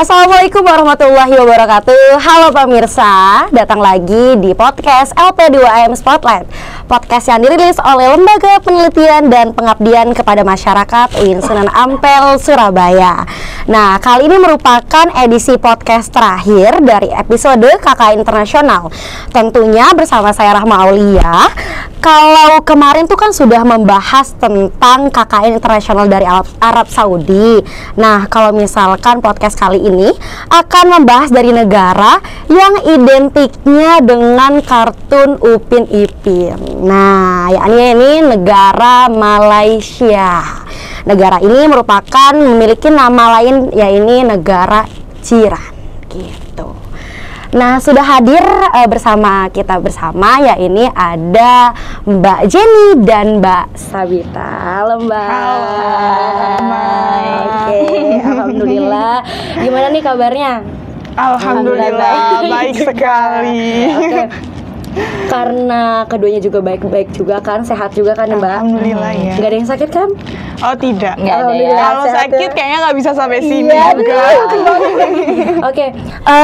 Assalamualaikum warahmatullahi wabarakatuh. Halo pemirsa, datang lagi di podcast LP2AM Spotlight, podcast yang dirilis oleh Lembaga Penelitian dan Pengabdian kepada Masyarakat UIN Sunan Ampel, Surabaya. Nah, kali ini merupakan edisi podcast terakhir dari episode KKN Internasional. Tentunya bersama saya Rahma Aulia. Kalau kemarin tuh kan sudah membahas tentang KKN Internasional dari Arab Saudi. Nah, kalau misalkan podcast kali ini akan membahas dari negara yang identiknya dengan kartun Upin Ipin. Nah, yakni ini negara Malaysia. Negara ini merupakan memiliki nama lain, yaitu negara jiran gitu. Nah, sudah hadir bersama kita bersama, ya ini ada Mbak Jenny dan Mbak Sabita. Halo Mbak. Halo. Oke, alhamdulillah. Gimana nih kabarnya? Alhamdulillah baik sekali. Oke. Karena keduanya juga baik-baik juga kan, sehat juga kan Mbak? Alhamdulillah ya. Nggak ada yang sakit kan? Oh tidak. Nggak ada ya. Kalau sakit kayaknya nggak bisa sampai sini Iya, juga. Oke,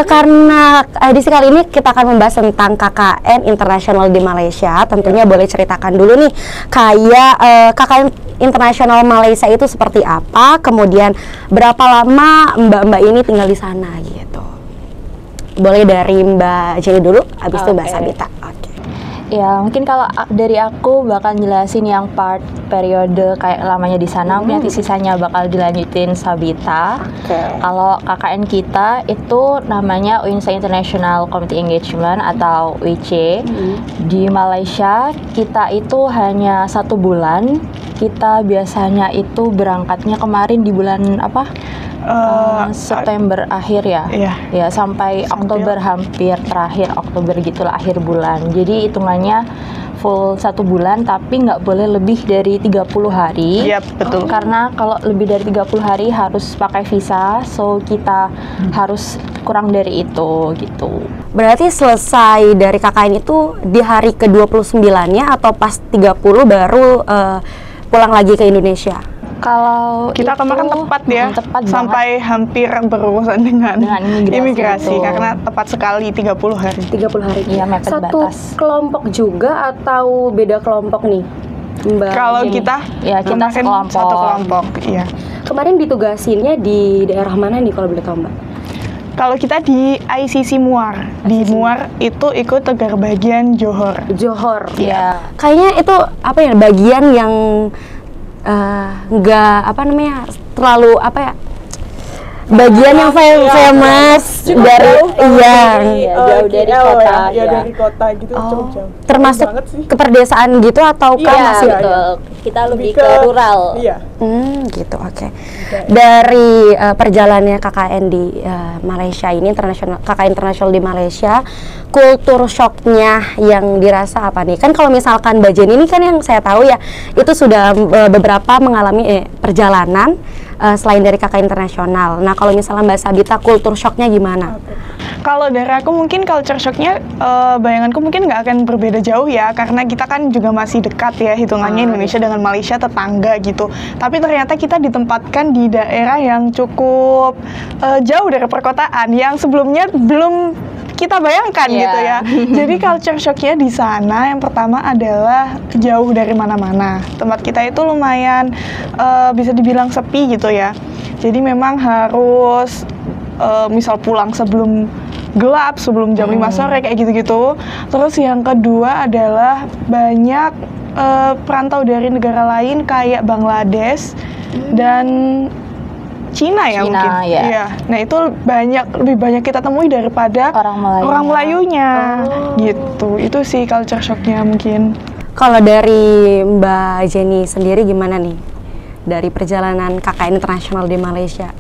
karena edisi kali ini kita akan membahas tentang KKN Internasional di Malaysia. Tentunya boleh ceritakan dulu nih, kayak KKN Internasional Malaysia itu seperti apa, kemudian berapa lama mbak-mbak ini tinggal di sana gitu. Boleh dari Mbak Jenny dulu, habis itu Mbak Sabita. Ya, mungkin kalau dari aku bakal jelasin yang part periode kayak lamanya di sana, nanti sisanya bakal dilanjutin Sabita. Kalau KKN kita itu namanya UINSA International Community Engagement atau UIC. Di Malaysia kita itu hanya 1 bulan. Kita biasanya itu berangkatnya kemarin di bulan apa? September akhir ya, ya sampai Oktober, hampir terakhir Oktober gitulah, akhir bulan. Jadi hitungannya full 1 bulan, tapi nggak boleh lebih dari 30 hari. Betul. Karena kalau lebih dari 30 hari harus pakai visa, so kita harus kurang dari itu gitu. Berarti selesai dari KKN itu di hari ke-29-nya atau pas 30 baru pulang lagi ke Indonesia? Kalau kita kemarin tepat ya, sampai hampir berurusan dengan imigrasi karena tepat sekali 30 hari. 30 hari. Iya, mepet satu batas. Kelompok juga atau beda kelompok nih, Mbak? Kalau kita, ya kita sekelompok. Satu kelompok, iya. Kemarin ditugasinnya di daerah mana nih kalau boleh tahu Mbak? Kalau kita di ICC Muar, di Muar itu ikut negara bagian Johor. Johor. Iya. Kayaknya itu apa ya, bagian yang nggak terlalu bagian yang famous dari jauh dari kota, dari kota gitu. Jauh. Termasuk keperdesaan gitu atau masih? Betul. Kita lebih ke rural. Iya. Gitu, oke. Dari perjalanannya KKN di Malaysia ini, KKN Internasional di Malaysia, kultur shocknya yang dirasa apa nih? Kan kalau misalkan Mbak Jenny ini kan yang saya tahu ya, itu sudah beberapa mengalami perjalanan selain dari KKN Internasional. Nah, kalau misalnya Mbak Sabita, kultur shocknya gimana? Kalau dari aku mungkin culture shocknya, bayanganku mungkin nggak akan berbeda jauh ya, karena kita kan juga masih dekat ya, hitungannya Indonesia dengan Malaysia tetangga gitu. Tapi ternyata kita ditempatkan di daerah yang cukup jauh dari perkotaan, yang sebelumnya belum kita bayangkan gitu ya. Jadi culture shocknya di sana yang pertama adalah jauh dari mana-mana. Tempat kita itu lumayan bisa dibilang sepi gitu ya. Jadi memang harus misal pulang sebelum gelap, sebelum jam 5 sore kayak gitu-gitu. Terus yang kedua adalah banyak perantau dari negara lain kayak Bangladesh dan Cina ya mungkin. Iya. Nah, itu lebih banyak kita temui daripada orang Melayunya. Gitu. Itu sih culture shocknya mungkin. Kalau dari Mbak Jenny sendiri gimana nih? Dari perjalanan KKN Internasional di Malaysia?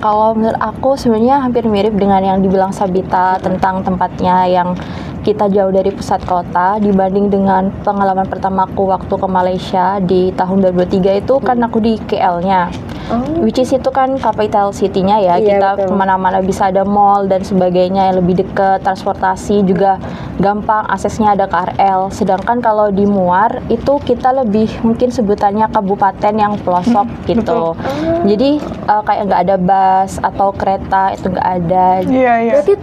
Kalau menurut aku sebenarnya hampir mirip dengan yang dibilang Sabita tentang tempatnya yang kita jauh dari pusat kota dibanding dengan pengalaman pertamaku waktu ke Malaysia di tahun 2003 itu kan aku di KL-nya. which is itu kan capital city-nya ya, Iya, kita betul. kemana-mana bisa ada mall dan sebagainya yang lebih dekat, transportasi juga gampang, aksesnya ada KRL. Sedangkan kalau di Muar itu kita lebih mungkin sebutannya kabupaten yang pelosok gitu. Jadi kayak nggak ada bus atau kereta, itu nggak ada. Iya, iya. Berarti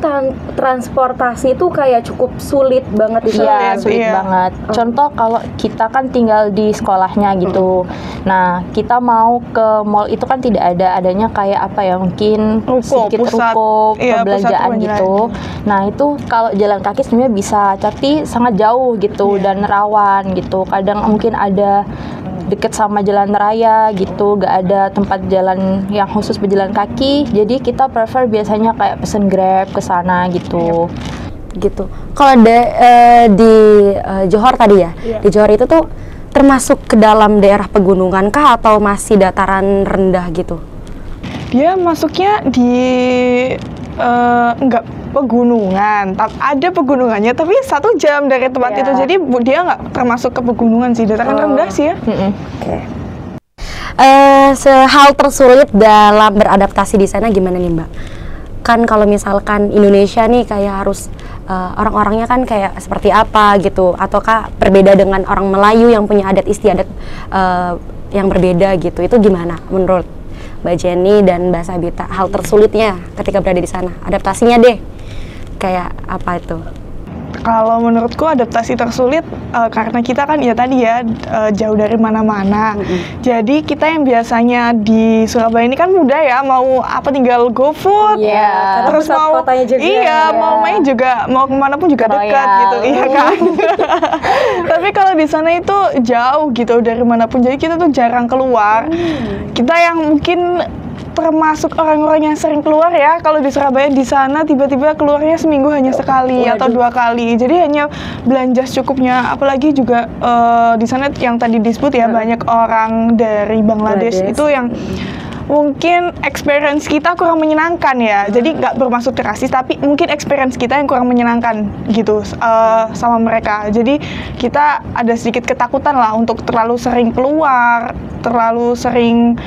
transportasi itu kayak cukup sulit banget di sana. Iya, sulit iya. banget. Contoh kalau kita kan tinggal di sekolahnya gitu. Nah, kita mau ke mall itu kan tidak ada, adanya kayak apa ya, mungkin Ruko, sedikit pusat. ruko Iya, pusat perbelanjaan gitu. Nah, itu kalau jalan kaki sebenarnya bisa, tapi sangat jauh gitu dan rawan gitu. Kadang mungkin ada deket sama jalan raya gitu, gak ada tempat jalan yang khusus berjalan kaki. Jadi kita prefer biasanya kayak pesen Grab ke sana gitu. Gitu. Kalau di Johor tadi ya, di Johor itu tuh termasuk ke dalam daerah pegunungan kah atau masih dataran rendah gitu? Dia masuknya di enggak pegunungan, ada pegunungannya tapi 1 jam dari tempat Iya. itu, jadi dia nggak termasuk ke pegunungan sih, dataran rendah sih ya. Oke. Hal tersulit dalam beradaptasi di sana gimana nih Mbak? Kan kalau misalkan Indonesia nih kayak harus orang-orangnya kan kayak seperti apa gitu, ataukah berbeda dengan orang Melayu yang punya adat istiadat yang berbeda gitu, itu gimana menurut Mbak Jenny dan Mbak Sabita? Hal tersulitnya ketika berada di sana, adaptasinya deh, kayak apa itu? Kalau menurutku adaptasi tersulit karena kita kan ya tadi ya jauh dari mana-mana. Jadi kita yang biasanya di Surabaya ini kan mudah ya, mau apa tinggal GoFood, Iya, karena terus pusat mau kotanya juga. iya mau main juga, mau kemana pun juga dekat Royal. gitu, iya kan. Tapi kalau di sana itu jauh gitu dari manapun, jadi kita tuh jarang keluar. Kita yang mungkin termasuk orang-orang yang sering keluar ya, kalau di Surabaya di sana tiba-tiba keluarnya seminggu hanya sekali atau 2 kali, jadi hanya belanja secukupnya. Apalagi juga di sana yang tadi disebut ya, banyak orang dari Bangladesh itu yang mungkin experience kita kurang menyenangkan ya. Jadi nggak bermaksud rasis, tapi mungkin experience kita yang kurang menyenangkan gitu sama mereka. Jadi kita ada sedikit ketakutan lah untuk terlalu sering keluar, terlalu sering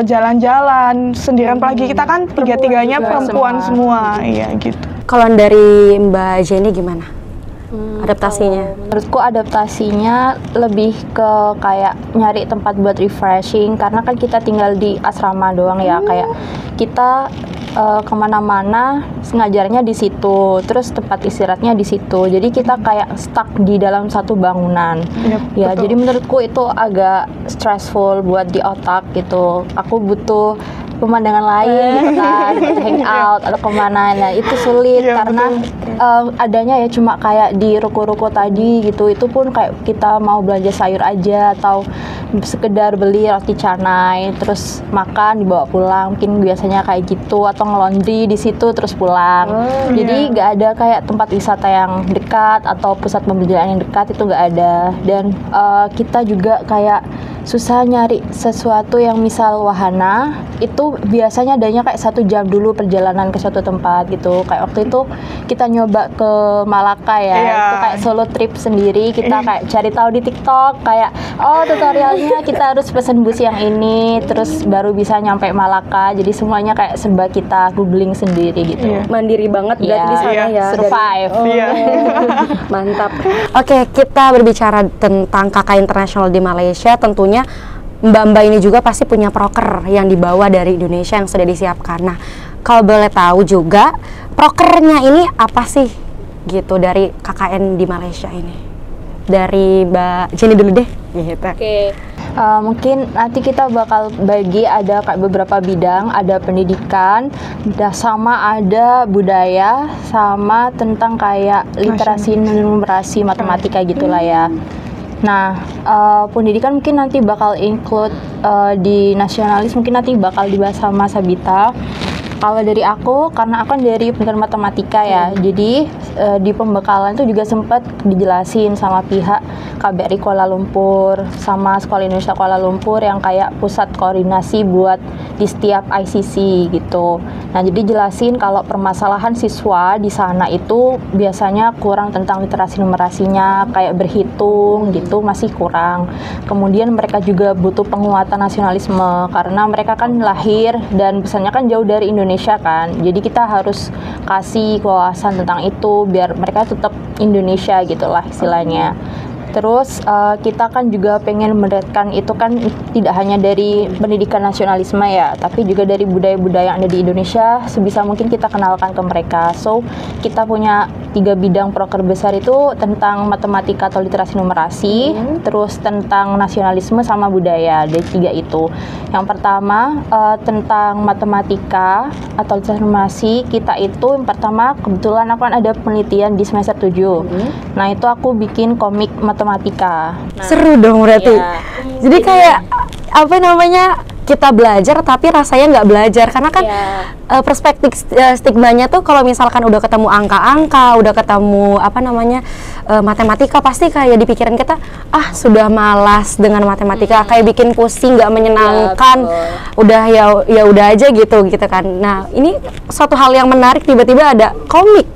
jalan-jalan sendirian. Apalagi kita kan tiga-tiganya juga perempuan semua. Iya gitu. Kalau dari Mbak Jenny gimana adaptasinya? Menurutku adaptasinya lebih ke kayak nyari tempat buat refreshing, karena kan kita tinggal di asrama doang ya, kayak kita kemana-mana ngajarnya di situ, terus tempat istirahatnya di situ, jadi kita kayak stuck di dalam satu bangunan. Ya, betul. jadi menurutku itu agak stressful buat di otak gitu. Aku butuh pemandangan lain gitu kan, hangout atau kemana. Nah, itu sulit Iya, karena adanya ya cuma kayak di ruko-ruko tadi gitu. Itu pun kayak kita mau belanja sayur aja atau sekedar beli roti canai terus makan dibawa pulang, mungkin biasanya kayak gitu, atau ngelondri di situ terus pulang. Jadi nggak ada kayak tempat wisata yang dekat atau pusat pembelajaran yang dekat, itu nggak ada. Dan kita juga kayak susah nyari sesuatu yang misal wahana, itu biasanya adanya kayak 1 jam dulu perjalanan ke suatu tempat gitu. Kayak waktu itu kita nyoba ke Malaka ya, itu kayak solo trip sendiri, kita kayak cari tahu di TikTok kayak tutorialnya kita harus pesen bus yang ini terus baru bisa nyampe Malaka. Jadi semuanya kayak serba kita googling sendiri gitu. Mandiri banget berarti di sana ya. Survive. Mantap. Oke, kita berbicara tentang KK internasional di Malaysia, tentunya Mbak-mbak ini juga pasti punya proker yang dibawa dari Indonesia yang sudah disiapkan. Nah, kalau boleh tahu juga prokernya ini apa sih gitu dari KKN di Malaysia ini? Dari Mbak Jenny dulu deh. Gitu. Oke. Mungkin nanti kita bakal bagi ada kayak beberapa bidang, ada pendidikan, sama ada budaya, sama tentang kayak literasi, numerasi, matematika gitulah ya. Nah, pendidikan mungkin nanti bakal include di nasionalis, mungkin nanti bakal dibahas sama Sabita. Kalau dari aku, karena aku kan dari pendidikan matematika ya, jadi di pembekalan itu juga sempat dijelasin sama pihak KBRI Kuala Lumpur sama Sekolah Indonesia Kuala Lumpur yang kayak pusat koordinasi buat di setiap ICC gitu. Nah, jadi jelasin kalau permasalahan siswa di sana itu biasanya kurang tentang literasi numerasinya, kayak berhitung gitu masih kurang. Kemudian mereka juga butuh penguatan nasionalisme karena mereka kan lahir dan besarnya kan jauh dari Indonesia kan. Jadi kita harus kasih wawasan tentang itu biar mereka tetap Indonesia gitulah istilahnya. Terus kita kan juga pengen menerapkan itu kan tidak hanya dari pendidikan nasionalisme ya, tapi juga dari budaya-budaya yang ada di Indonesia sebisa mungkin kita kenalkan ke mereka. So kita punya 3 bidang proker besar itu tentang matematika atau literasi numerasi, terus tentang nasionalisme sama budaya, dari 3 itu. Yang pertama tentang matematika atau literasi numerasi, kita itu yang pertama kebetulan aku kan ada penelitian di semester 7. Nah itu aku bikin komik matematika. Nah, seru dong berarti. Iya. Jadi kayak apa namanya, kita belajar tapi rasanya nggak belajar karena kan perspektif stigmanya tuh kalau misalkan udah ketemu angka-angka, udah ketemu apa namanya matematika, pasti kayak di pikiran kita sudah malas dengan matematika, kayak bikin pusing, nggak menyenangkan, ya udah aja gitu kan. Nah ini suatu hal yang menarik, tiba-tiba ada komik.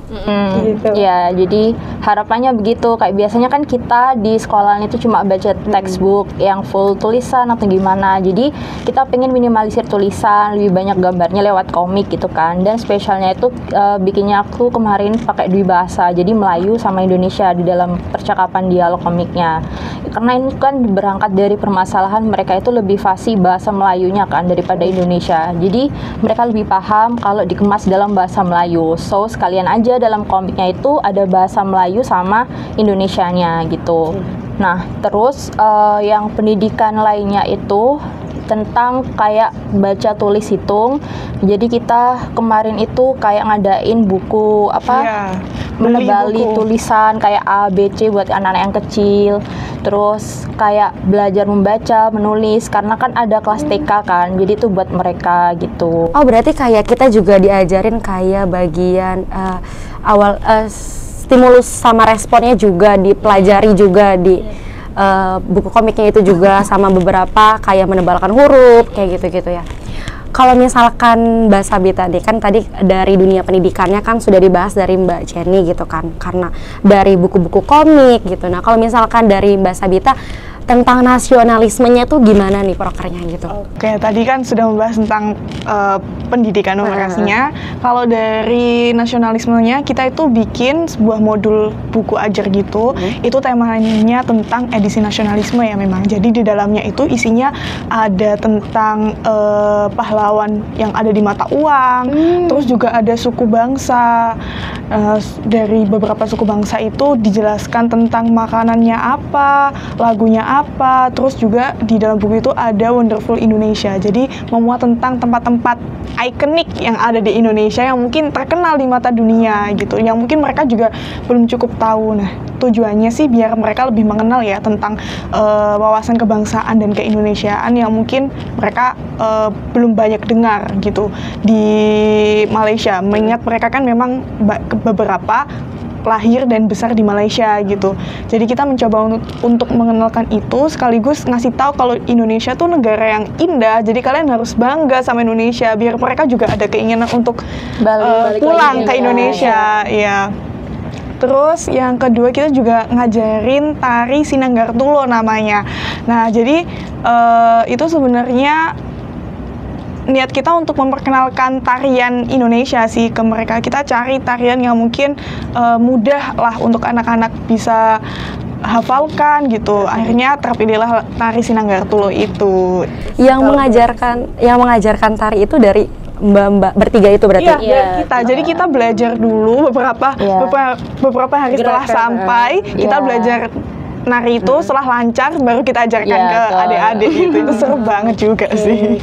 Gitu. Ya, jadi harapannya begitu. Kayak biasanya kan kita di sekolahan itu cuma baca textbook yang full tulisan atau gimana. Jadi kita pengen minimalisir tulisan, lebih banyak gambarnya lewat komik gitu kan. Dan spesialnya itu bikinnya aku kemarin pakai 2 bahasa, jadi Melayu sama Indonesia di dalam percakapan dialog komiknya. Karena ini kan berangkat dari permasalahan mereka itu lebih fasih bahasa Melayunya kan daripada Indonesia. Jadi mereka lebih paham kalau dikemas dalam bahasa Melayu. So sekalian aja dalam komiknya itu ada bahasa Melayu sama Indonesianya gitu. Nah terus yang pendidikan lainnya itu tentang kayak baca tulis hitung. Jadi kita kemarin itu kayak ngadain buku menebali tulisan kayak A, B, C buat anak-anak yang kecil. Terus kayak belajar membaca, menulis karena kan ada kelas TK kan. Jadi itu buat mereka gitu. Oh berarti kayak kita juga diajarin kayak bagian awal stimulus sama responnya juga dipelajari juga di buku komiknya itu juga, sama beberapa kayak menebalkan huruf kayak gitu-gitu ya. Kalau misalkan Mbak Sabita nih, kan tadi dari dunia pendidikannya kan sudah dibahas dari Mbak Jenny gitu kan, karena dari buku-buku komik gitu. Nah kalau misalkan dari Mbak Sabita tentang nasionalismenya tuh gimana nih prokernya gitu? Oke, tadi kan sudah membahas tentang pendidikan numerasinya. Kalau dari nasionalismenya, kita itu bikin sebuah modul buku ajar gitu. Itu temanya tentang edisi nasionalisme ya memang. Jadi di dalamnya itu isinya ada tentang pahlawan yang ada di mata uang. Terus juga ada suku bangsa. Dari beberapa suku bangsa itu dijelaskan tentang makanannya apa, lagunya apa, terus juga di dalam buku itu ada Wonderful Indonesia. Jadi memuat tentang tempat-tempat ikonik yang ada di Indonesia yang mungkin terkenal di mata dunia gitu, yang mungkin mereka juga belum cukup tahu. Nah, tujuannya sih biar mereka lebih mengenal ya tentang wawasan kebangsaan dan keindonesiaan yang mungkin mereka belum banyak dengar gitu di Malaysia. Mengingat mereka kan memang beberapa lahir dan besar di Malaysia gitu. Jadi kita mencoba untuk mengenalkan itu, sekaligus ngasih tahu kalau Indonesia tuh negara yang indah. Jadi kalian harus bangga sama Indonesia biar mereka juga ada keinginan untuk balik pulang ke Indonesia. Ya. Terus yang kedua kita juga ngajarin tari Sinanggartulo namanya. Nah jadi itu sebenarnya niat kita untuk memperkenalkan tarian Indonesia sih ke mereka. Kita cari tarian yang mungkin mudah lah untuk anak-anak bisa hafalkan gitu. Akhirnya terpilihlah tari Sinanggartulo itu. Yang mengajarkan tari itu dari mbak-mbak bertiga itu berarti? Iya, kita. Jadi kita belajar dulu beberapa hari setelah sampai, kita belajar nari itu, setelah lancar baru kita ajarkan ke adik-adik gitu. Itu seru banget juga sih.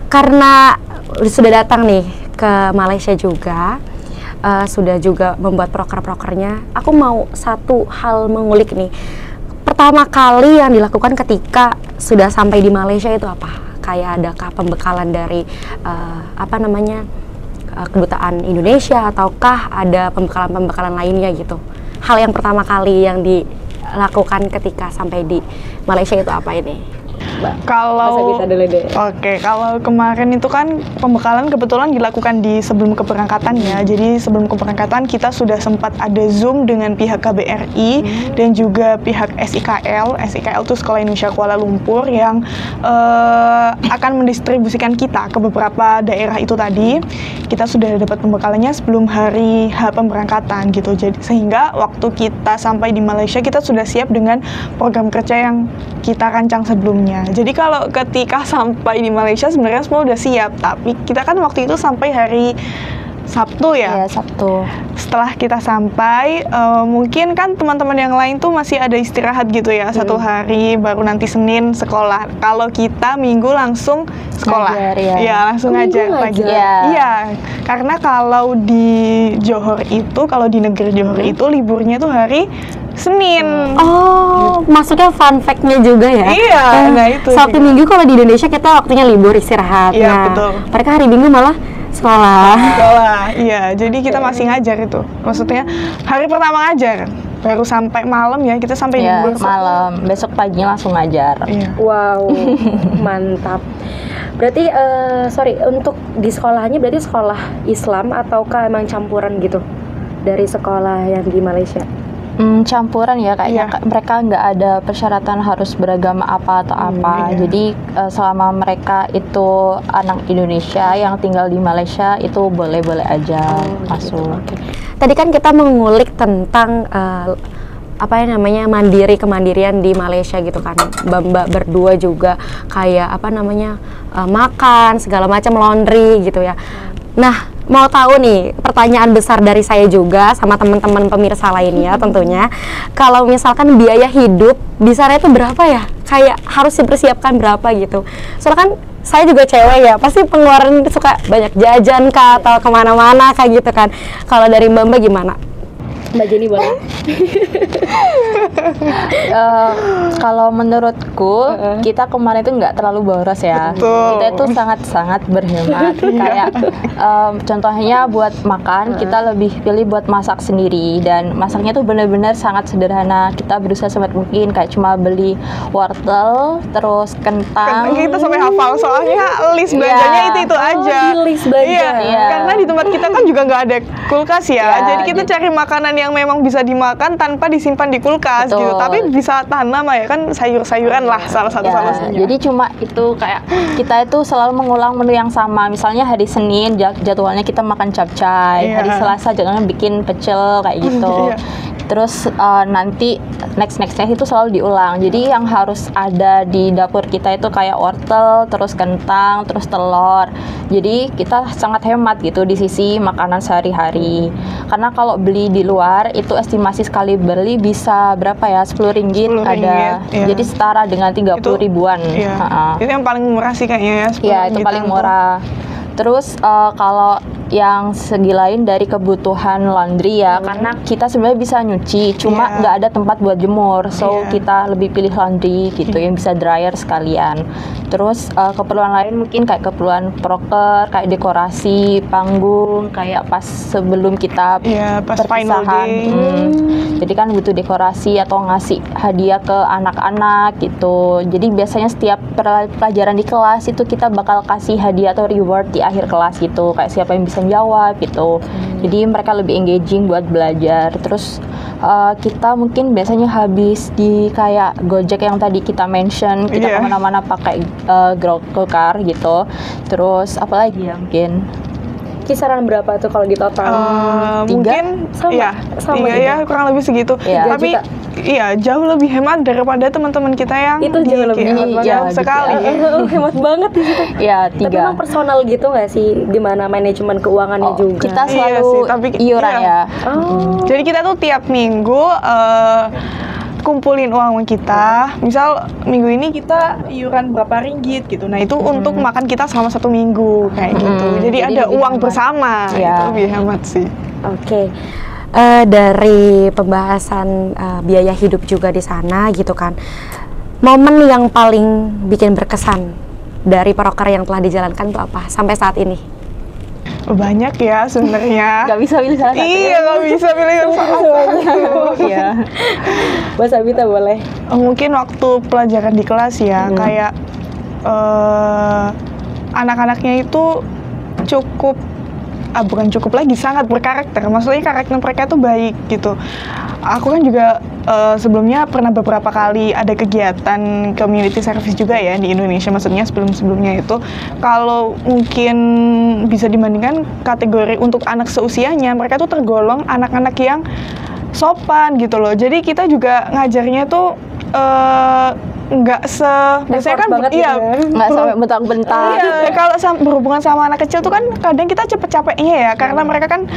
Karena sudah datang nih ke Malaysia juga, sudah juga membuat proker-prokernya, aku mau satu hal mengulik nih. Pertama kali yang dilakukan ketika sudah sampai di Malaysia itu apa? Kayak adakah pembekalan dari kedutaan Indonesia, ataukah ada pembekalan lainnya gitu? Hal yang pertama kali yang dilakukan ketika sampai di Malaysia itu apa ini? Mbak? Kalau Sabita dulu deh. Oke, kalau kemarin itu kan pembekalan kebetulan dilakukan di sebelum keberangkatan ya. Jadi sebelum keberangkatan kita sudah sempat ada Zoom dengan pihak KBRI dan juga pihak SIKL. SIKL itu Sekolah Indonesia Kuala Lumpur yang akan mendistribusikan kita ke beberapa daerah itu tadi. Kita sudah dapat pembekalannya sebelum hari H pemberangkatan gitu. Jadi sehingga waktu kita sampai di Malaysia kita sudah siap dengan program kerja yang kita rancang sebelumnya. Jadi kalau ketika sampai di Malaysia sebenarnya semua udah siap, tapi kita kan waktu itu sampai hari Sabtu ya. Iya, Sabtu. Setelah kita sampai, mungkin kan teman-teman yang lain tuh masih ada istirahat gitu ya, 1 hari, baru nanti Senin sekolah. Kalau kita Minggu langsung sekolah. Ngajar, ya. Iya, langsung ngajar pagi. Iya. Iya, karena kalau di Johor itu, kalau di negeri Johor itu liburnya tuh hari Senin. Oh, maksudnya fun fact-nya juga ya? Iya, nah itu Sabtu juga. Minggu kalau di Indonesia kita waktunya libur istirahat. Iya, Nah, betul. mereka hari Minggu malah sekolah. Sekolah, iya. Jadi kita masih ngajar itu. Maksudnya hari pertama ngajar, baru sampai malam ya, kita sampai Ya, libur. malam. Besok paginya langsung ngajar. Iya. Wow, mantap. Berarti, sorry, untuk di sekolahnya berarti sekolah Islam ataukah emang campuran gitu dari sekolah yang di Malaysia? Campuran ya kayaknya. Iya. Mereka nggak ada persyaratan harus beragama apa atau apa. iya. Jadi selama mereka itu anak Indonesia yang tinggal di Malaysia itu boleh-boleh aja masuk. Oke. Tadi kan kita mengulik tentang apa yang namanya kemandirian di Malaysia gitu kan. Mbak berdua juga kayak apa namanya makan segala macam, laundry gitu ya. Nah, mau tahu nih, pertanyaan besar dari saya juga sama teman-teman pemirsa lainnya tentunya, kalau misalkan biaya hidup di sana itu berapa ya? Kayak harus dipersiapkan berapa gitu? Soalnya kan saya juga cewek ya, pasti pengeluaran suka banyak jajan kah atau kemana-mana kayak gitu kan. Kalau dari Mbak gimana? Mbak Jenny boleh? Kalau menurutku kita kemarin itu nggak terlalu boros ya. Betul. Kita itu sangat-sangat berhemat. Kayak contohnya buat makan kita lebih pilih buat masak sendiri, dan masaknya tuh benar-benar sangat sederhana. Kita berusaha sebanyak mungkin kayak cuma beli wortel, terus kentang. Kita sampai hafal soalnya list belanjanya itu aja. di list belanja. Iya, Iya. karena di tempat kita kan juga nggak ada kulkas ya. Iya, Jadi kita cari makanan yang memang bisa dimakan tanpa disimpan di kulkas Betul. gitu. Tapi bisa tanam ya kan, sayur-sayuran lah salah satu Ya, solusinya. jadi cuma itu kayak kita itu selalu mengulang menu yang sama. Misalnya hari Senin jadwalnya kita makan capcay, Iya. hari Selasa jadwalnya bikin pecel kayak gitu. Iya. Terus nanti nextnya itu selalu diulang. Jadi yang harus ada di dapur kita itu kayak wortel, terus kentang, terus telur. Jadi kita sangat hemat gitu di sisi makanan sehari-hari. Karena kalau beli di luar itu estimasi sekali beli bisa berapa ya? 10 ringgit 10 ada. ringgit, iya. Jadi setara dengan 30 ribuan. Iya. Ha-ha. Itu yang paling murah sih kayaknya ya. 10 Iya, itu ringgit paling tuh. murah. Terus kalau yang segi lain dari kebutuhan laundry ya, karena kita sebenarnya bisa nyuci, cuma Iya. nggak ada tempat buat jemur, so Iya. kita lebih pilih laundry gitu yang bisa dryer sekalian. Terus keperluan lain mungkin kayak keperluan proker, kayak dekorasi panggung, kayak pas sebelum kita Iya, pas final perpisahan. day. Jadi kan butuh dekorasi atau ngasih hadiah ke anak-anak gitu. Jadi biasanya setiap pelajaran di kelas itu kita bakal kasih hadiah atau reward di akhir kelas gitu. Kayak siapa yang bisa jawab gitu. Jadi mereka lebih engaging buat belajar. Terus kita mungkin biasanya habis di kayak Gojek yang tadi kita mention, kita Iya. kemana-mana pakai GoCar gitu. Terus apalagi ya mungkin Kisaran berapa tuh kalau di total? Mungkin Sama, iya, sama tiga juga. ya, kurang lebih segitu. Iya. Tapi 3 juta. iya, jauh lebih hemat daripada teman-teman kita yang Itu di jauh lebih KL. hemat, Jauh ya, sekali. Hemat banget di situ. ya Tapi 3. emang personal gitu nggak sih, gimana manajemen keuangannya Oh, juga? kita Iya selalu sih, tapi iuran iya. ya. Oh, Jadi kita tuh tiap minggu kumpulin uang kita. Misal minggu ini kita iuran berapa ringgit gitu. Nah itu untuk makan kita selama 1 minggu kayak gitu. Jadi Jadi ada lebih uang hemat. bersama. Iya. Itu lebih hemat sih. oke. Dari pembahasan biaya hidup juga di sana gitu kan, momen yang paling bikin berkesan dari proker yang telah dijalankan itu apa sampai saat ini? Banyak ya sebenarnya. Gak bisa pilih salah satu. Iya, nggak bisa pilih salah satu. Iya. Mbak Sabita boleh. Mungkin waktu pelajaran di kelas ya, kayak anak-anaknya itu cukup bukan cukup lagi, sangat berkarakter. Maksudnya karakter mereka tuh baik gitu. Aku kan juga sebelumnya pernah beberapa kali ada kegiatan community service juga ya di Indonesia. Maksudnya sebelum-sebelumnya itu, kalau mungkin bisa dibandingkan kategori untuk anak seusianya, mereka tuh tergolong anak-anak yang sopan gitu loh. Jadi kita juga ngajarnya tuh nggak biasanya kan iya nggak sampai bentak-bentak. Iya, kalau berhubungan sama anak kecil tuh kan kadang kita cepet capeknya ya, karena mereka kan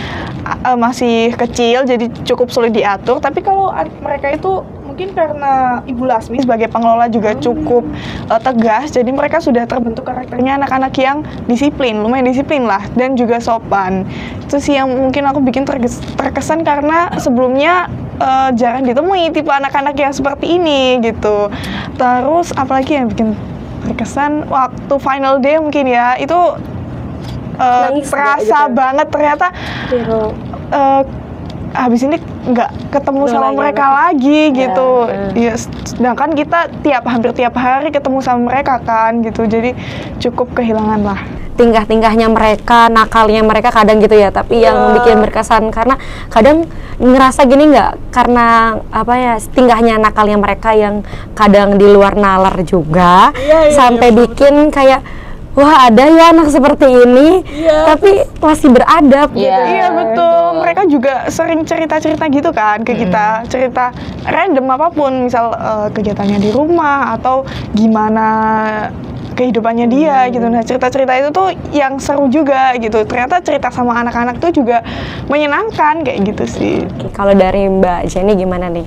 masih kecil jadi cukup sulit diatur. Tapi kalau mereka itu mungkin karena Ibu Lasmi sebagai pengelola juga cukup tegas, jadi mereka sudah terbentuk karakternya anak-anak yang disiplin, lumayan disiplin lah, dan juga sopan. Itu sih yang mungkin aku bikin terkesan, karena sebelumnya jarang ditemui tipe anak-anak yang seperti ini gitu. Terus apalagi yang bikin terkesan waktu final day mungkin ya, itu terasa gitu banget ternyata habis ini nggak ketemu sama mereka lagi gitu. Ya, sedangkan kita hampir tiap hari ketemu sama mereka kan gitu, jadi cukup kehilangan lah. Tingkah-tingkahnya mereka, nakalnya mereka kadang gitu ya, tapi yang bikin berkesan karena kadang ngerasa gini nggak, karena apa ya, tingkahnya nakalnya mereka yang kadang di luar nalar juga, sampai bikin kayak wah ada ya anak seperti ini, tapi masih beradab gitu. Iya betul, mereka juga sering cerita-cerita gitu kan ke kita, cerita random apapun, misal kegiatannya di rumah atau gimana kehidupannya dia gitu. Nah cerita-cerita itu tuh yang seru juga gitu. Ternyata cerita sama anak-anak tuh juga menyenangkan kayak gitu sih. Kalau dari Mbak Jenny gimana nih?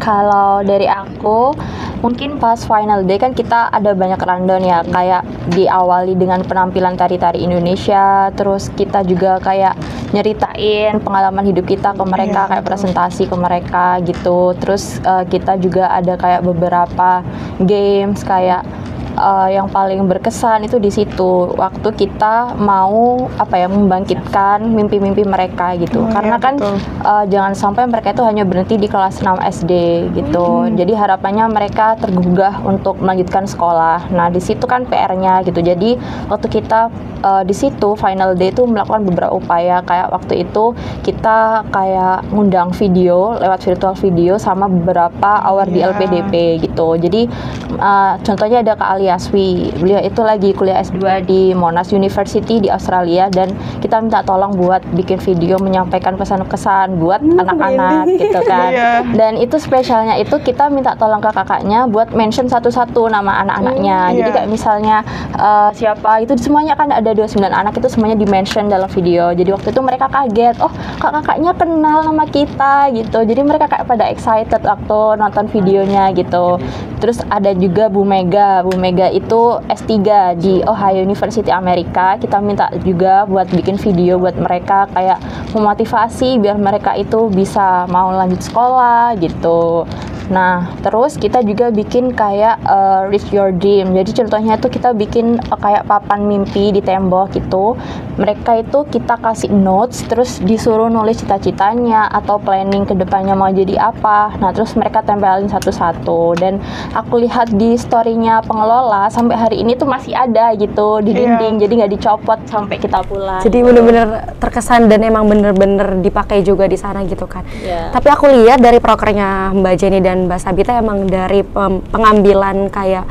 Kalau dari aku, mungkin pas final day kan kita ada banyak rundown ya, kayak diawali dengan penampilan tari-tari Indonesia, terus kita juga kayak nyeritain pengalaman hidup kita ke mereka, kayak presentasi ke mereka gitu. Terus kita juga ada kayak beberapa games kayak yang paling berkesan itu di situ waktu kita mau membangkitkan mimpi-mimpi mereka gitu. Karena kan jangan sampai mereka itu hanya berhenti di kelas 6 SD gitu. Jadi harapannya mereka tergugah untuk melanjutkan sekolah. Nah, di situ kan PR-nya gitu. Jadi waktu kita di situ final day itu melakukan beberapa upaya, kayak waktu itu kita kayak ngundang video lewat virtual video sama beberapa award di LPDP gitu. Jadi contohnya ada Kak Aliaswi, beliau itu lagi kuliah S2 di Monash University di Australia, dan kita minta tolong buat bikin video menyampaikan pesan-kesan buat anak-anak gitu kan. Dan itu spesialnya itu kita minta tolong ke kakaknya buat mention satu-satu nama anak-anaknya. Jadi kayak misalnya siapa itu, semuanya kan ada 29 anak, itu semuanya di-mention dalam video. Jadi waktu itu mereka kaget, oh kakaknya kenal nama kita gitu. Jadi mereka kayak pada excited waktu nonton videonya gitu. Terus ada juga Bu Mega itu S3 di Ohio University Amerika. Kita minta juga buat bikin video buat mereka, kayak memotivasi biar mereka itu bisa mau lanjut sekolah gitu. Nah, terus kita juga bikin kayak Reach Your Dream. Jadi contohnya itu kita bikin kayak papan mimpi di tembok gitu. Mereka itu kita kasih notes, terus disuruh nulis cita-citanya atau planning ke depannya mau jadi apa. Nah, terus mereka tempelin satu-satu. Dan aku lihat di story-nya pengelola sampai hari ini tuh masih ada gitu di dinding. Jadi nggak dicopot sampai kita pulang. Jadi bener-bener terkesan dan emang bener-bener dipakai juga di sana gitu kan. Tapi aku lihat dari prokernya Mbak Jenny dan Mbak Sabita emang dari pengambilan kayak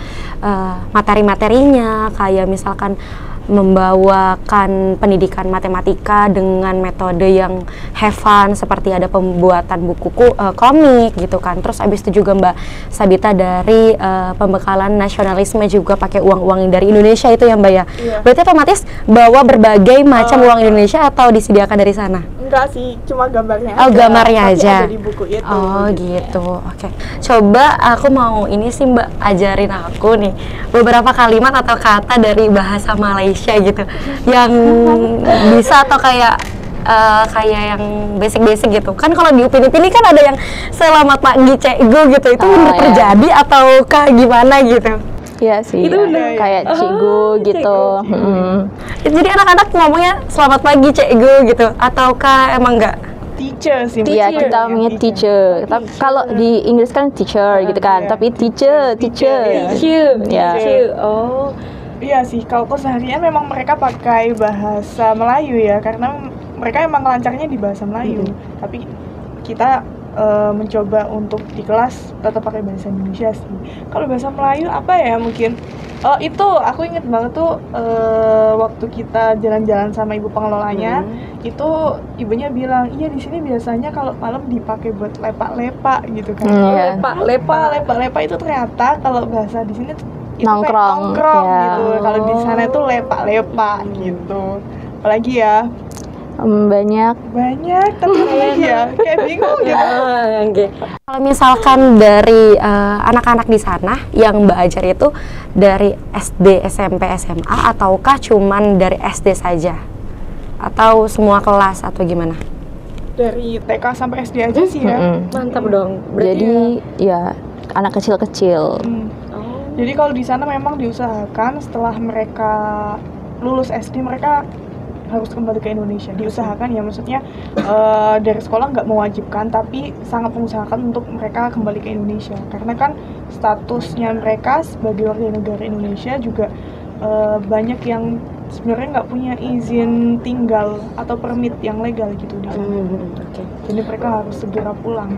materi-materinya, kayak misalkan membawakan pendidikan matematika dengan metode yang have fun, seperti ada pembuatan buku komik gitu kan. Terus abis itu juga Mbak Sabita dari pembekalan nasionalisme juga pakai uang-uang dari Indonesia itu ya Mbak ya. Berarti otomatis bawa berbagai macam uang Indonesia atau disediakan dari sana? Enggak sih, cuma gambarnya aja. Gambarnya aja. Ada di buku itu. Oh gitu. Oke. Coba aku mau ini sih Mbak ajarin aku nih beberapa kalimat atau kata dari bahasa Malaysia gitu yang bisa, atau kayak yang basic-basic gitu. Kan kalau di Upin Ipin kan ada yang selamat pagi cikgu gitu. Itu benar terjadi ataukah gimana gitu? Iya sih. Itu ya. Kayak cikgu gitu. Jadi anak-anak ngomongnya selamat pagi cikgu gitu, ataukah emang enggak? Teacher sih. Iya, kita ngomongnya teacher. Tapi kalau di Inggris kan teacher gitu kan. Tapi teacher. Ya. Oh. Iya sih, kalau keseharian memang mereka pakai bahasa Melayu ya, karena mereka emang lancarnya di bahasa Melayu. Tapi kita mencoba untuk di kelas tetap pakai bahasa Indonesia sih. Kalau bahasa Melayu apa ya mungkin? Itu aku inget banget tuh waktu kita jalan-jalan sama ibu pengelolanya, itu ibunya bilang, iya di sini biasanya kalau malam dipakai buat lepak-lepak gitu kan. Lepak-lepak itu ternyata kalau bahasa di sini itu Nongkrong, gitu. Kalau di sana itu lepak-lepak gitu. Apalagi ya? Banyak Tapi apalagi ya? Kayak bingung gitu. Kalau misalkan dari anak-anak di sana yang Mbak ajar itu dari SD, SMP, SMA ataukah cuman dari SD saja? Atau semua kelas atau gimana? Dari TK sampai SD aja sih ya. Mantap dong. Jadi ya anak kecil-kecil. Jadi kalau di sana memang diusahakan setelah mereka lulus SD mereka harus kembali ke Indonesia. Diusahakan ya, maksudnya dari sekolah nggak mewajibkan, tapi sangat mengusahakan untuk mereka kembali ke Indonesia. Karena kan statusnya mereka sebagai warga negara Indonesia juga banyak yang sebenarnya nggak punya izin tinggal atau permit yang legal gitu di sana. Jadi mereka harus segera pulang.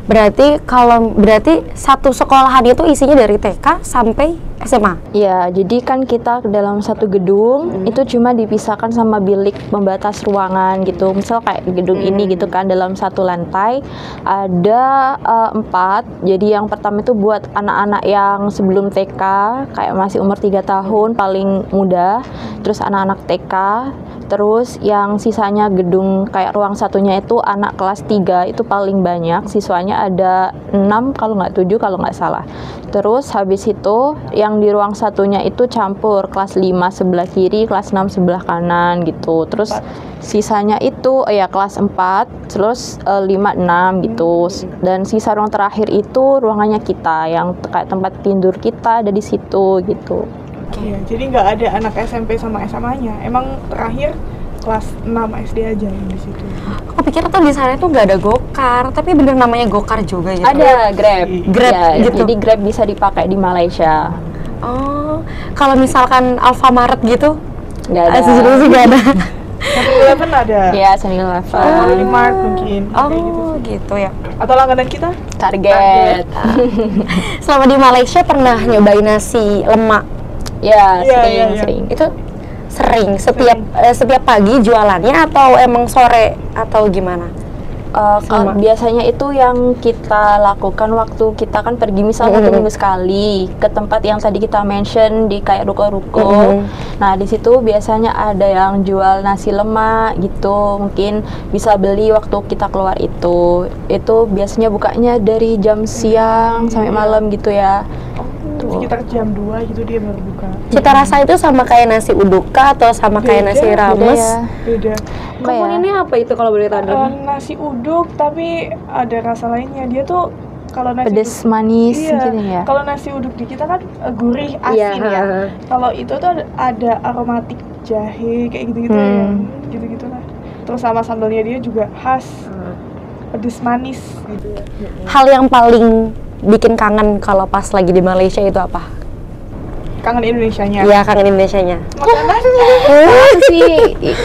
Berarti satu sekolahan itu isinya dari TK sampai SMA? Ya, jadi kan kita dalam satu gedung itu cuma dipisahkan sama bilik pembatas ruangan gitu. Misal kayak gedung ini gitu kan, dalam satu lantai ada 4. Jadi yang pertama itu buat anak-anak yang sebelum TK, kayak masih umur 3 tahun paling muda. Terus anak-anak TK, terus yang sisanya gedung kayak ruang satunya itu anak kelas 3 itu paling banyak, siswanya ada 6 kalau nggak 7 kalau nggak salah. Terus habis itu yang di ruang satunya itu campur, kelas 5 sebelah kiri, kelas 6 sebelah kanan gitu. Terus sisanya itu ya kelas 4, terus 5, 6 gitu. Dan sisa ruang terakhir itu ruangannya kita, yang kayak tempat tidur kita ada di situ gitu. Iya, jadi nggak ada anak SMP sama SMA-nya. Emang terakhir kelas 6 SD aja yang di situ. Aku pikir tuh di sana tuh nggak ada gokar, tapi bener namanya gokar juga gitu. Ada Grab ya, gitu. Jadi Grab bisa dipakai di Malaysia. Oh, kalau misalkan Alfamaret gitu? Nggak ada. Sejujurnya sih nggak ada. 7-Eleven ada. Ya, 7-Eleven. Mart mungkin. Gitu ya. Atau langganan kita? Target. Selama di Malaysia pernah nyobain nasi lemak? Ya, Iya. sering. Itu sering setiap pagi jualannya atau emang sore atau gimana? Kalau biasanya itu yang kita lakukan waktu kita kan pergi misalnya 1 minggu sekali ke tempat yang tadi kita mention di kayak ruko-ruko. Nah di situ biasanya ada yang jual nasi lemak gitu, mungkin bisa beli waktu kita keluar itu. Itu biasanya bukanya dari jam siang sampai malam gitu ya. Sekitar jam 2 gitu dia baru buka. Cita rasa itu sama kayak nasi uduk atau sama kayak nasi rames? Beda. Komponennya apa itu kalau boleh tahu? Nasi uduk tapi ada rasa lainnya. Dia tuh kalau nasi pedes manis gitu ya. Kalau nasi uduk di kita kan gurih asin ya. Kalau itu tuh ada aromatik jahe kayak gitu-gitu ya. Gitu-gitu lah. Terus sama sambelnya dia juga khas. Pedes manis gitu ya. Hal yang paling bikin kangen kalau pas lagi di Malaysia itu apa? Kangen Indonesianya. Iya, kangen Indonesianya. Makanannya. Itu sih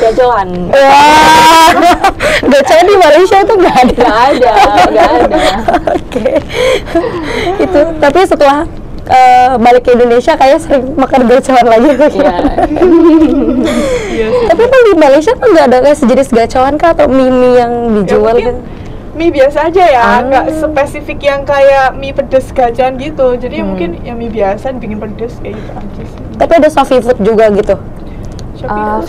gacoan. Gacoan di Malaysia tuh nggak ada. Oke. Itu tapi setelah balik ke Indonesia kayak sering makan gacoan lagi. Iya. Tapi kan di Malaysia tuh nggak ada kayak sejenis gacoan kah atau mie yang dijual gitu? Mie biasa aja ya, nggak spesifik yang kayak mie pedes gacoan gitu. Jadi mungkin yang mie biasa dibikin pedes kayak gitu aja sih. Tapi ada Shopee Food juga gitu?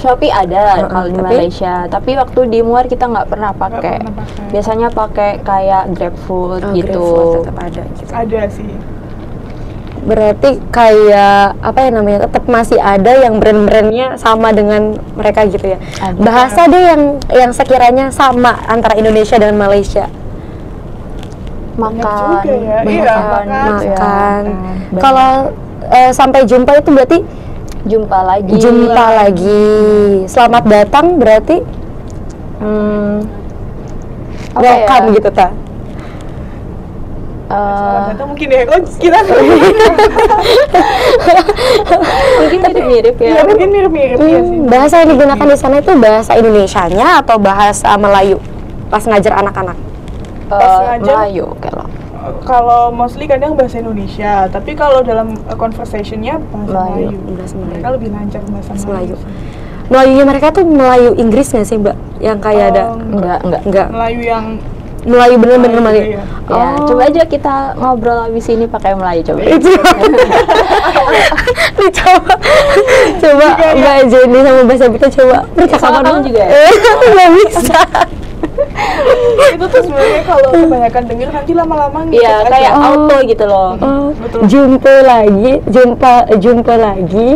Shopee ada kalau di Malaysia, tapi waktu di Muar kita nggak pernah pakai. Biasanya pakai kayak GrabFood gitu. GrabFood tetap ada gitu. Ada sih. Berarti kayak apa ya namanya, tetap masih ada yang brand-brandnya sama dengan mereka gitu ya. Ada. Bahasa deh yang sekiranya sama antara Indonesia dan Malaysia. Banyak juga ya. Makan. Iya, makan. Kalau sampai jumpa itu berarti Jumpa lagi. jumpa lagi. Selamat datang berarti Apa welcome ya? gitu ta. Atau mungkin ya, kok kita Mungkin mirip-mirip ya. ya mungkin mirip-mirip ya sih. Bahasa yang digunakan di sana itu bahasa Indonesianya atau bahasa Melayu pas ngajar anak-anak? Pas ngajar, Melayu kalau kalau mostly kadang bahasa Indonesia, tapi kalau dalam conversationnya bahasa Melayu. Melayu. Bahasa Melayu. Mereka lebih lancar bahasa Melayu. Melayu. Melayunya mereka tuh Melayu Inggris nggak sih Mbak? Yang kayak ada enggak. enggak Melayu yang Melayu bener-bener Melayu. iya. Ya, coba aja kita ngobrol habis ini pakai Melayu coba. Dicoba coba Mbak Jenny sama Mbak Sabita coba percakapan kamu juga ya? nggak bisa. itu tuh sebenarnya kalau kebanyakan denger nanti lama-lama ngikut Iya, aja. kayak auto gitu loh. Oh, Betul. jumpa lagi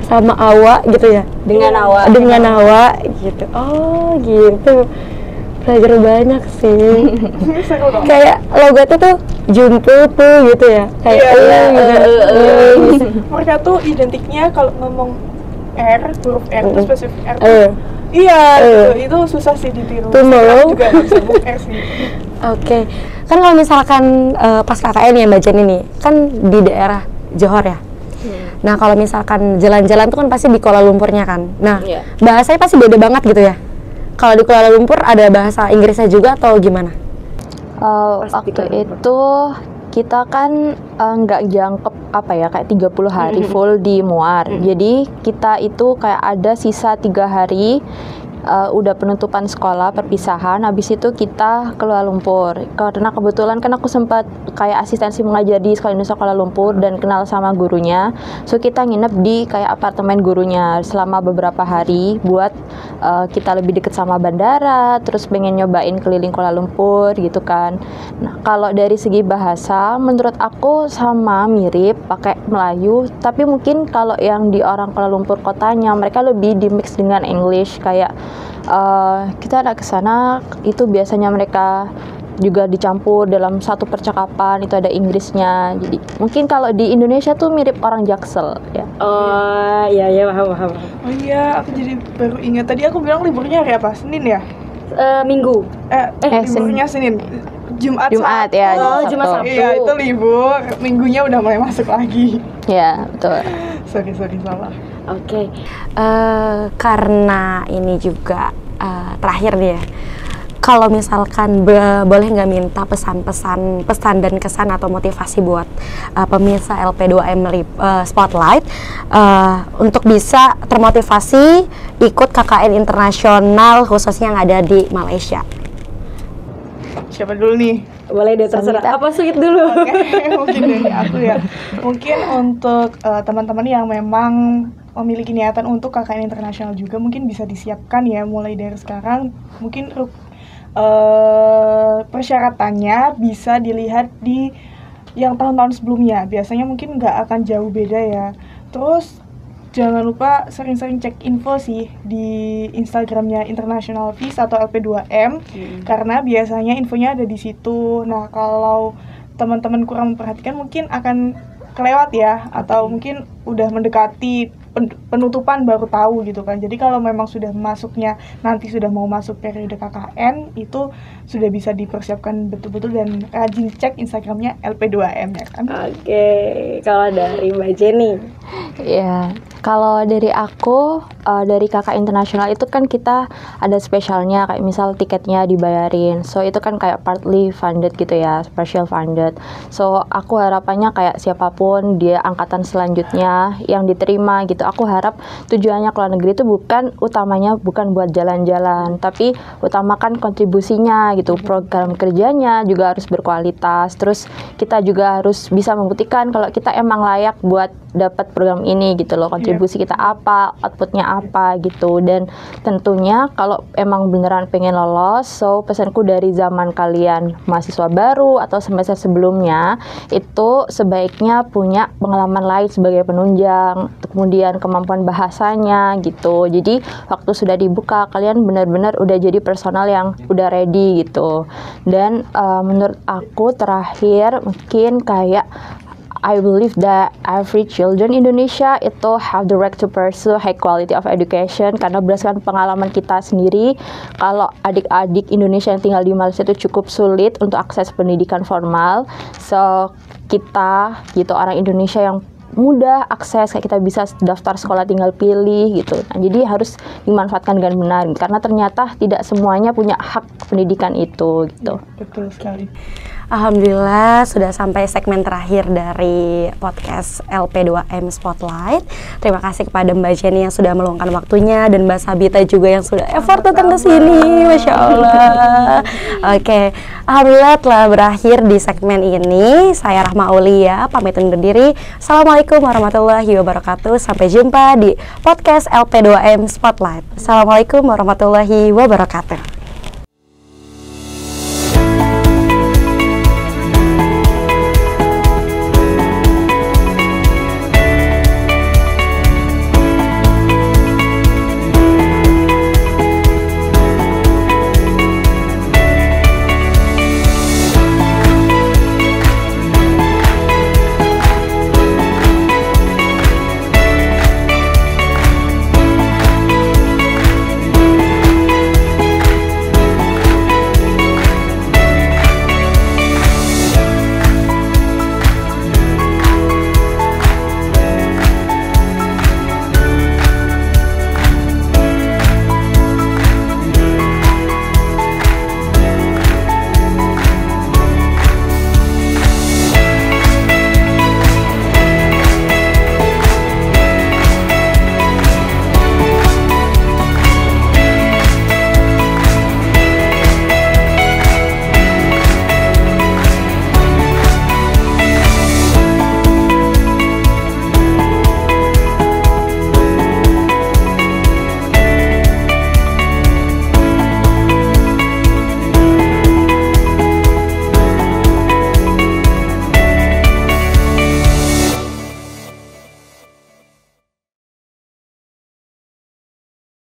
sama awak gitu ya, Dengan awak. dengan awak gitu. Oh gitu, belajar banyak sih. Seru dong. Kayak logatnya tuh jumpa tuh gitu ya, kayak Iya, gitu. Mereka tuh identiknya kalau ngomong R, huruf R tuh spesifik R tuh. Iya, itu susah sih ditiru. Tomorrow. Saya juga nggak bisa ngomong R sih. Oke, kan kalau misalkan pas KKN ya Mbak Jenny nih, kan di daerah Johor ya. Nah kalau misalkan jalan-jalan tuh kan pasti di Kuala Lumpurnya kan. Nah Iya. bahasanya pasti beda banget gitu ya. Kalau di Kuala Lumpur ada bahasa Inggrisnya juga atau gimana? Pas di Kuala Waktu itu kita kan nggak jangkep apa ya kayak 30 hari full di Muar. Jadi kita itu kayak ada sisa 3 hari udah penutupan sekolah, perpisahan. Habis itu kita ke Kuala Lumpur. Karena kebetulan kan aku sempat kayak asistensi mengajar di Sekolah Indonesia Kuala Lumpur dan kenal sama gurunya. So kita nginep di kayak apartemen gurunya selama beberapa hari buat kita lebih deket sama bandara, terus pengen nyobain keliling Kuala Lumpur gitu kan. Nah, kalau dari segi bahasa menurut aku sama mirip pakai Melayu, tapi mungkin kalau yang di orang Kuala Lumpur kotanya mereka lebih di mix dengan English kayak kita ada ke sana itu biasanya mereka juga dicampur dalam satu percakapan itu ada Inggrisnya. Jadi mungkin kalau di Indonesia tuh mirip orang Jaksel ya. Oh iya paham. Oh iya, aku jadi baru ingat tadi aku bilang liburnya hari apa? Senin ya? Minggu. Liburnya Senin. Jumat Jumat Sabtu. ya, Oh, Jumat Sabtu. Sabtu. Iya, itu libur. Minggunya udah mulai masuk lagi. Ya, betul. Sorry salah. Oke, karena ini juga terakhir nih ya. Kalau misalkan boleh nggak minta pesan dan kesan atau motivasi buat pemirsa LP2M Spotlight untuk bisa termotivasi ikut KKN internasional khususnya yang ada di Malaysia. Siapa dulu nih? Boleh deh terserah. Samita. Apa Sweet dulu? Oke, mungkin dari aku ya. Mungkin untuk teman-teman yang memang memiliki niatan untuk KKN internasional juga mungkin bisa disiapkan ya mulai dari sekarang. Mungkin persyaratannya bisa dilihat di yang tahun-tahun sebelumnya. Biasanya mungkin nggak akan jauh beda ya. Terus jangan lupa sering-sering cek info sih di Instagramnya International Peace atau LP2M karena biasanya infonya ada di situ. Nah kalau teman-teman kurang memperhatikan mungkin akan kelewat ya atau mungkin udah mendekati penutupan baru tahu gitu kan. Jadi kalau memang sudah masuknya nanti sudah mau masuk periode KKN itu sudah bisa dipersiapkan betul-betul dan rajin cek Instagramnya LP2M ya kan. Oke, kalau dari Mbak Jenny. Ya, kalau dari aku dari kakak internasional itu kan kita ada spesialnya kayak misal tiketnya dibayarin. So itu kan kayak partly funded gitu ya, partial funded. So aku harapannya kayak siapapun dia angkatan selanjutnya yang diterima gitu. Aku harap tujuannya ke luar negeri itu utamanya bukan buat jalan-jalan, tapi utamakan kontribusinya gitu. Program kerjanya juga harus berkualitas. Terus kita juga harus bisa membuktikan kalau kita emang layak buat dapat program ini gitu loh, kontribusi kita apa, outputnya apa gitu. Dan tentunya kalau emang beneran pengen lolos, so pesanku dari zaman kalian mahasiswa baru atau semester sebelumnya itu sebaiknya punya pengalaman lain sebagai penunjang, kemudian kemampuan bahasanya gitu. Jadi waktu sudah dibuka kalian benar-benar udah jadi personal yang udah ready gitu. Dan menurut aku terakhir mungkin kayak I believe that every children Indonesia itu have the right to pursue high quality of education, karena berdasarkan pengalaman kita sendiri, kalau adik-adik Indonesia yang tinggal di Malaysia itu cukup sulit untuk akses pendidikan formal. So kita gitu orang Indonesia yang mudah akses, kayak kita bisa daftar sekolah tinggal pilih gitu. Nah, jadi harus dimanfaatkan dengan benar karena ternyata tidak semuanya punya hak pendidikan itu gitu. Betul sekali. Alhamdulillah sudah sampai segmen terakhir dari podcast LP2M Spotlight. Terima kasih kepada Mbak Jenny yang sudah meluangkan waktunya dan Mbak Sabita juga yang sudah effort datang ke sini. Masya Allah. Oke, alhamdulillah telah berakhir di segmen ini. Saya Rahma Aulia pamit undur diri. Assalamualaikum warahmatullahi wabarakatuh. Sampai jumpa di podcast LP2M Spotlight. Assalamualaikum warahmatullahi wabarakatuh.